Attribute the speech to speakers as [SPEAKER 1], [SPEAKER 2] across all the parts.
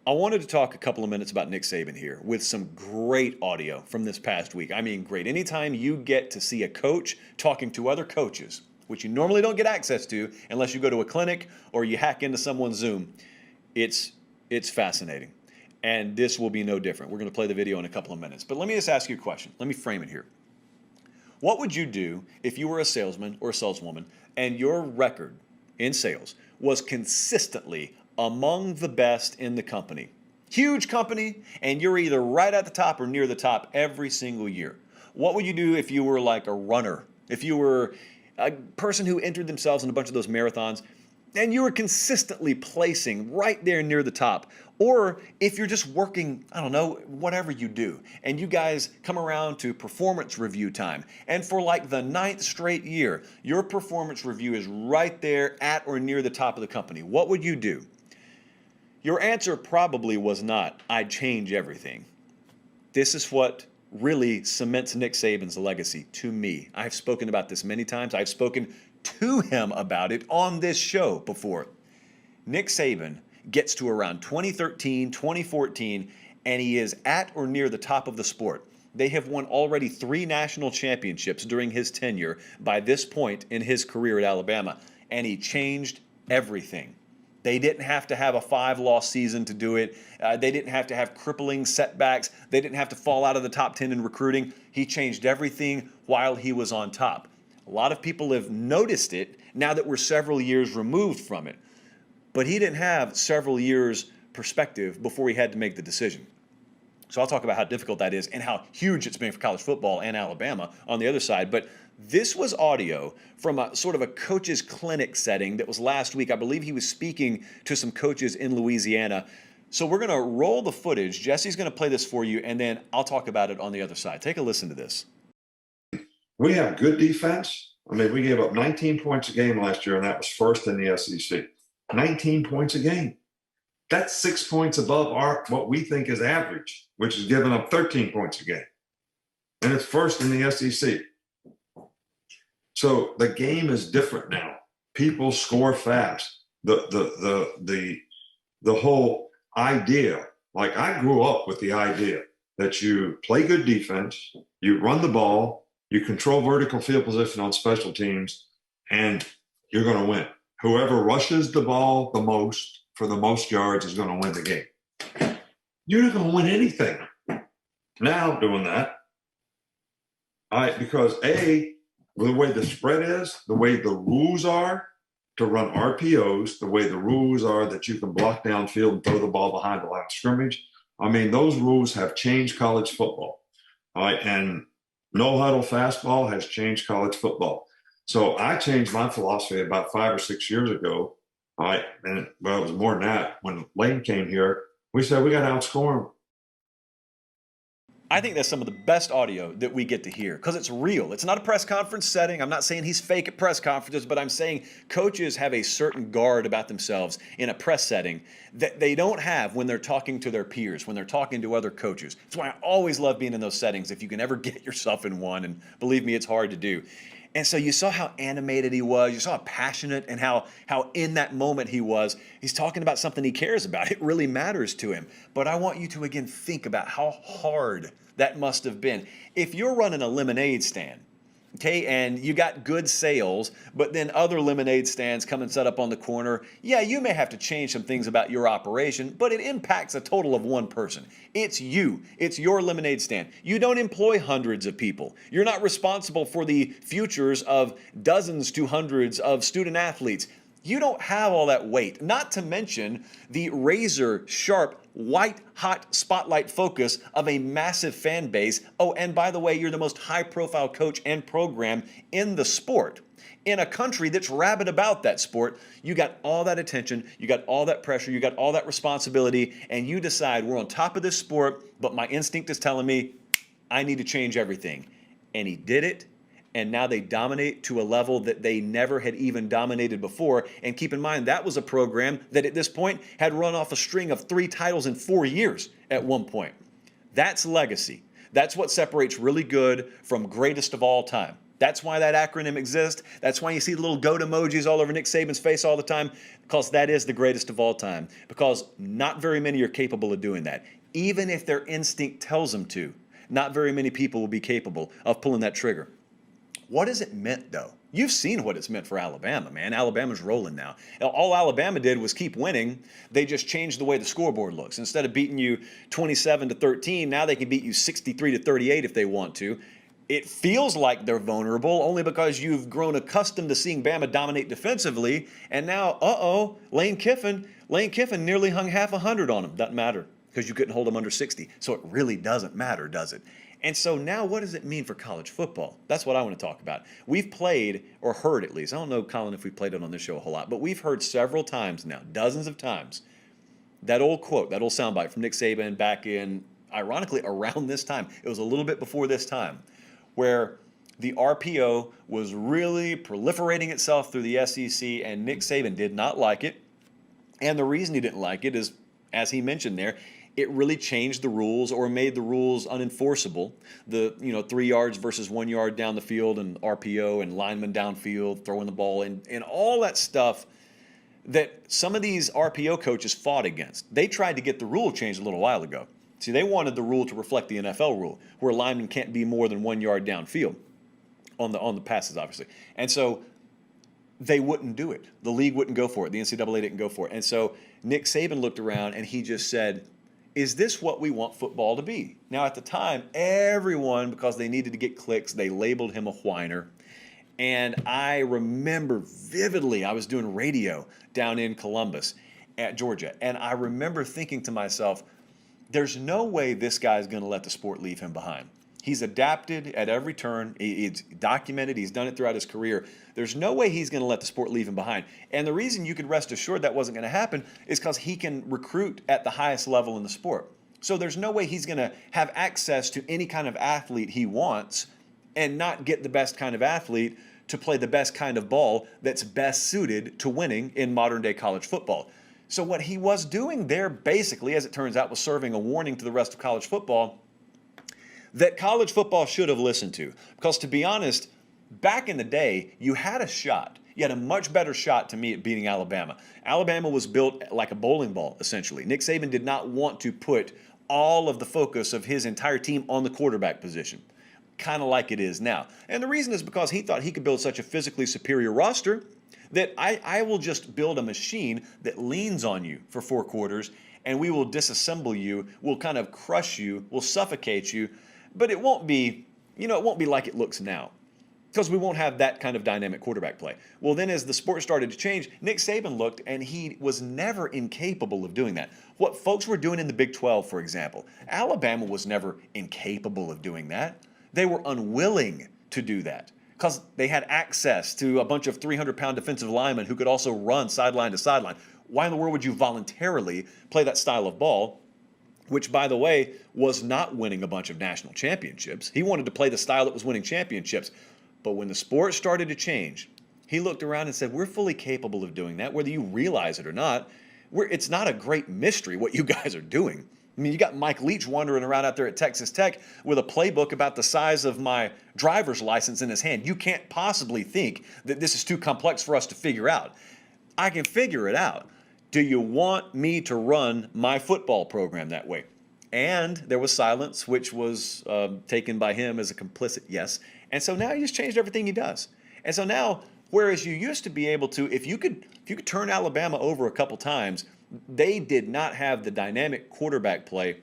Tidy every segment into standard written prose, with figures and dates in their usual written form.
[SPEAKER 1] I wanted to talk a couple of minutes about Nick Saban here with some great audio from this past week. I mean, great. Anytime you get to see a coach talking to other coaches, which you normally don't get access to unless you go to a clinic or you hack into someone's Zoom, it's fascinating. And this will be no different. We're going to play the video in a couple of minutes. But let me just ask you a question. Let me frame it here. What would you do if you were a salesman or a saleswoman and your record in sales was consistently among the best in the company? Huge company, and you're either right at the top or near the top every single year. What would you do if you were like a runner? If you were a person who entered themselves in a bunch of those marathons and you were consistently placing right there near the top? Or if you're just working, I don't know, whatever you do, and you guys come around to performance review time, and for like the 9th straight year, your performance review is right there at or near the top of the company, what would you do? Your answer probably was not, I'd change everything. This is what really cements Nick Saban's legacy to me. I've spoken about this many times. I've spoken to him about it on this show before. Nick Saban gets to around 2013, 2014, and he is at or near the top of the sport. They have won already 3 national championships during his tenure by this point in his career at Alabama, and he changed everything. They didn't have to have a 5-loss season to do it. They didn't have to have crippling setbacks. They didn't have to fall out of the top 10 in recruiting. He changed everything while he was on top. A lot of people have noticed it now that we're several years removed from it. But he didn't have several years perspective before he had to make the decision. So I'll talk about how difficult that is and how huge it's been for college football and Alabama on the other side. But this was audio from a sort of a coach's clinic setting that was last week. I believe he was speaking to some coaches in Louisiana. So we're going to roll the footage. Jesse's going to play this for you, and then I'll talk about it on the other side. Take a listen to this.
[SPEAKER 2] We have good defense. I mean, we gave up 19 points a game last year, and that was first in the SEC. 19 points a game. That's 6 points above what we think is average, which is giving up 13 points a game. And it's first in the SEC. So the game is different now. People score fast. The whole idea, like I grew up with the idea that you play good defense, you run the ball, you control vertical field position on special teams, and you're going to win. Whoever rushes the ball the most for the most yards is going to win the game. You're not going to win anything now doing that. Because the way the spread is, the way the rules are to run RPOs, the way the rules are that you can block downfield and throw the ball behind the line of scrimmage. I mean, those rules have changed college football. All right, and no huddle fastball has changed college football. So I changed my philosophy about 5 or 6 years ago. All right, and well, it was more than that. When Lane came here, we said we got to outscore him.
[SPEAKER 1] I think that's some of the best audio that we get to hear because it's real. It's not a press conference setting. I'm not saying he's fake at press conferences, but I'm saying coaches have a certain guard about themselves in a press setting that they don't have when they're talking to their peers, when they're talking to other coaches. That's why I always love being in those settings if you can ever get yourself in one, and believe me, it's hard to do. And so you saw how animated he was. You saw how passionate and how in that moment he was. He's talking about something he cares about. It really matters to him. But I want you to, again, think about how hard that must have been. If you're running a lemonade stand, okay, and you got good sales, but then other lemonade stands come and set up on the corner, yeah, you may have to change some things about your operation, but it impacts a total of one person. It's you. It's your lemonade stand. You don't employ hundreds of people. You're not responsible for the futures of dozens to hundreds of student athletes. You don't have all that weight, not to mention the razor sharp, white hot spotlight focus of a massive fan base. Oh, and by the way, you're the most high profile coach and program in the sport. In a country that's rabid about that sport, you got all that attention, you got all that pressure, you got all that responsibility, and you decide we're on top of this sport, but my instinct is telling me I need to change everything. And he did it. And now they dominate to a level that they never had even dominated before. And keep in mind, that was a program that at this point had run off a string of 3 titles in 4 years at one point. That's legacy. That's what separates really good from greatest of all time. That's why that acronym exists. That's why you see the little goat emojis all over Nick Saban's face all the time, because that is the greatest of all time. Because not very many are capable of doing that. Even if their instinct tells them to, not very many people will be capable of pulling that trigger. What has it meant, though? You've seen what it's meant for Alabama, man. Alabama's rolling now. All Alabama did was keep winning. They just changed the way the scoreboard looks. Instead of beating you 27-13, now they can beat you 63-38 if they want to. It feels like they're vulnerable only because you've grown accustomed to seeing Bama dominate defensively. And now, Lane Kiffin nearly hung half 100 on them. Doesn't matter because you couldn't hold them under 60. So it really doesn't matter, does it? And so now what does it mean for college football? That's what I want to talk about. We've played, or heard at least, I don't know, Colin, if we played it on this show a whole lot, but we've heard several times now, dozens of times, that old quote, that old soundbite from Nick Saban back in, ironically, around this time. It was a little bit before this time, where the RPO was really proliferating itself through the SEC, and Nick Saban did not like it. And the reason he didn't like it is, as he mentioned there, it really changed the rules or made the rules unenforceable. The 3 yards versus 1 yard down the field and RPO and linemen downfield throwing the ball and all that stuff that some of these RPO coaches fought against. They tried to get the rule changed a little while ago. See, they wanted the rule to reflect the NFL rule, where linemen can't be more than 1 yard downfield on the passes, obviously. And so they wouldn't do it. The league wouldn't go for it. The NCAA didn't go for it. And so Nick Saban looked around and he just said, is this what we want football to be? Now, at the time, everyone, because they needed to get clicks, they labeled him a whiner. And I remember vividly, I was doing radio down in Columbus at Georgia. And I remember thinking to myself, there's no way this guy's going to let the sport leave him behind. He's adapted at every turn. It's documented. He's done it throughout his career. There's no way he's going to let the sport leave him behind. And the reason you could rest assured that wasn't going to happen is because he can recruit at the highest level in the sport. So there's no way he's going to have access to any kind of athlete he wants and not get the best kind of athlete to play the best kind of ball that's best suited to winning in modern day college football. So what he was doing there, basically, as it turns out, was serving a warning to the rest of college football that college football should have listened to. Because to be honest, back in the day, you had a shot. You had a much better shot to me at beating Alabama. Alabama was built like a bowling ball, essentially. Nick Saban did not want to put all of the focus of his entire team on the quarterback position, kind of like it is now. And the reason is because he thought he could build such a physically superior roster that I will just build a machine that leans on you for 4 quarters, and we will disassemble you, we'll kind of crush you, we'll suffocate you, but it won't be, it won't be like it looks now, because we won't have that kind of dynamic quarterback play. Well, then as the sport started to change, Nick Saban looked, and he was never incapable of doing that. What folks were doing in the Big 12, for example, Alabama was never incapable of doing that. They were unwilling to do that because they had access to a bunch of 300-pound defensive linemen who could also run sideline to sideline. Why in the world would you voluntarily play that style of ball, which, by the way, was not winning a bunch of national championships? He wanted to play the style that was winning championships. But when the sport started to change, he looked around and said, we're fully capable of doing that, whether you realize it or not. It's not a great mystery what you guys are doing. I mean, you got Mike Leach wandering around out there at Texas Tech with a playbook about the size of my driver's license in his hand. You can't possibly think that this is too complex for us to figure out. I can figure it out. Do you want me to run my football program that way? And there was silence, which was taken by him as a complicit yes. And so now he just changed everything he does. And so now, whereas you used to be able to, if you could turn Alabama over a couple times, they did not have the dynamic quarterback play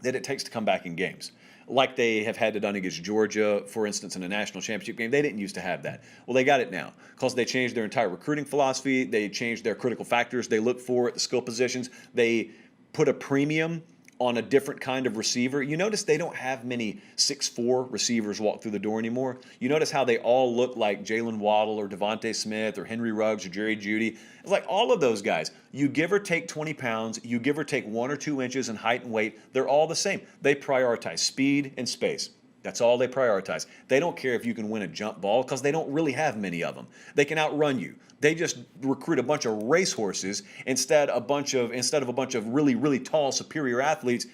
[SPEAKER 1] that it takes to come back in games. Like they have had to done against Georgia, for instance, in a national championship game. They didn't used to have that. Well, they got it now because they changed their entire recruiting philosophy. They changed their critical factors they look for at the skill positions. They put a premium on a different kind of receiver. You notice they don't have many 6'4" receivers walk through the door anymore. You notice how they all look like Jalen Waddle or Devontae Smith or Henry Ruggs or Jerry Jeudy. It's like all of those guys. You give or take 20 pounds, you give or take 1 or 2 inches in height and weight, they're all the same. They prioritize speed and space. That's all they prioritize. They don't care if you can win a jump ball because they don't really have many of them. They can outrun you. They just recruit a bunch of racehorses instead of a bunch of really, really tall, superior athletes.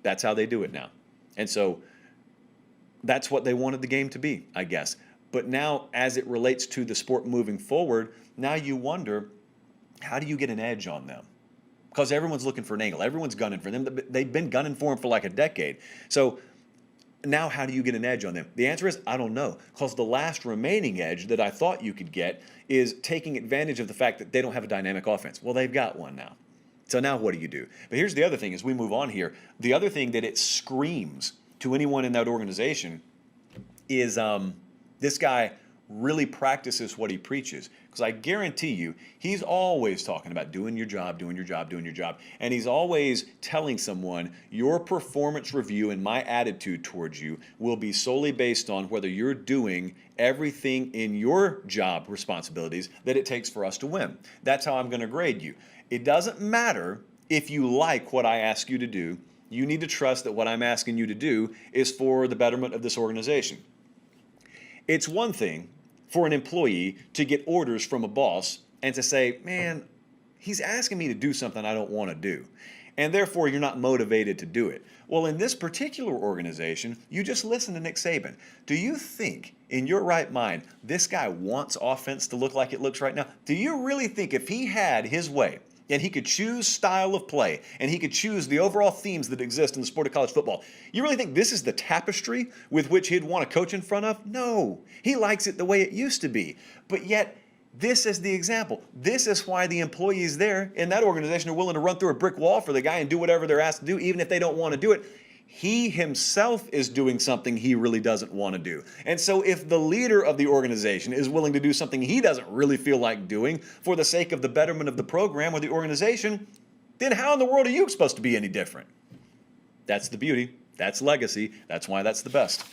[SPEAKER 1] That's how they do it now. And so that's what they wanted the game to be, I guess. But now, as it relates to the sport moving forward, now you wonder, how do you get an edge on them? Because everyone's looking for an angle. Everyone's gunning for them. They've been gunning for them for like a decade. So now how do you get an edge on them? The answer is, I don't know. Because the last remaining edge that I thought you could get is taking advantage of the fact that they don't have a dynamic offense. Well, they've got one now. So now what do you do? But here's the other thing as we move on here. The other thing that it screams to anyone in that organization is this guy really practices what he preaches. Because I guarantee you, he's always talking about doing your job, doing your job, doing your job. And he's always telling someone, your performance review and my attitude towards you will be solely based on whether you're doing everything in your job responsibilities that it takes for us to win. That's how I'm going to grade you. It doesn't matter if you like what I ask you to do. You need to trust that what I'm asking you to do is for the betterment of this organization. It's one thing for an employee to get orders from a boss and to say, man, he's asking me to do something I don't want to do. And therefore, you're not motivated to do it. Well, in this particular organization, you just listen to Nick Saban. Do you think, in your right mind, this guy wants offense to look like it looks right now? Do you really think if he had his way, and he could choose style of play, and he could choose the overall themes that exist in the sport of college football, you really think this is the tapestry with which he'd want to coach in front of? No. He likes it the way it used to be. But yet, this is the example. This is why the employees there in that organization are willing to run through a brick wall for the guy and do whatever they're asked to do, even if they don't want to do it. He himself is doing something he really doesn't want to do. And so if the leader of the organization is willing to do something he doesn't really feel like doing for the sake of the betterment of the program or the organization, then how in the world are you supposed to be any different? That's the beauty. That's legacy. That's why that's the best.